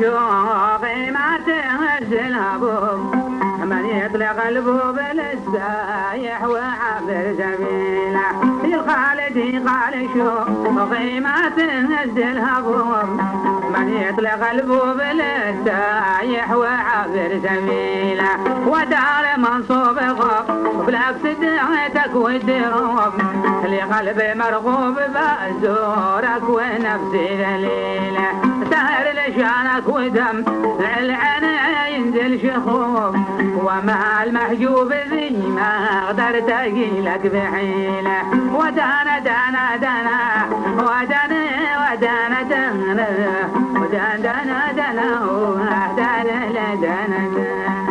شوقي ما تهزل هبوب من يطلق البوب للسايح وعبر سبيله الخالدي قال شوقي ما تهزل هبوب من يطلق البوب للسايح وعبر سبيله ودار منصوب غاب بلاك سدعتك والدروب لقلبي مرغوب بزورك ونفسي ذليله سهر لشانك ودم العين ينزل شخوب ومع المحجوب ذي ما اقدر تقيلك بحيله ودانا دانا دانا ودانا ودانا دانا ودانا دانا ودانا دانا دانا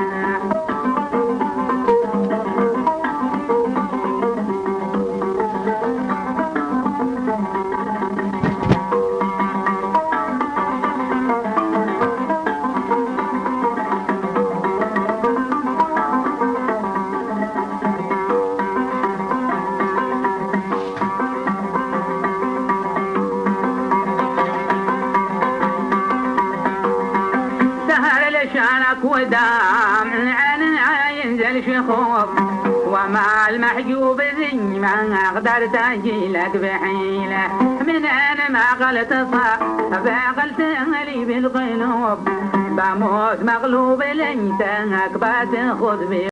شانك ودام العين ينزل شخوب ومع المحجوب ذي ما اقدر تجيلك بحيله من انا ما قلت صار قلت لي بالقلوب بموت مغلوب ليتك بتاخذ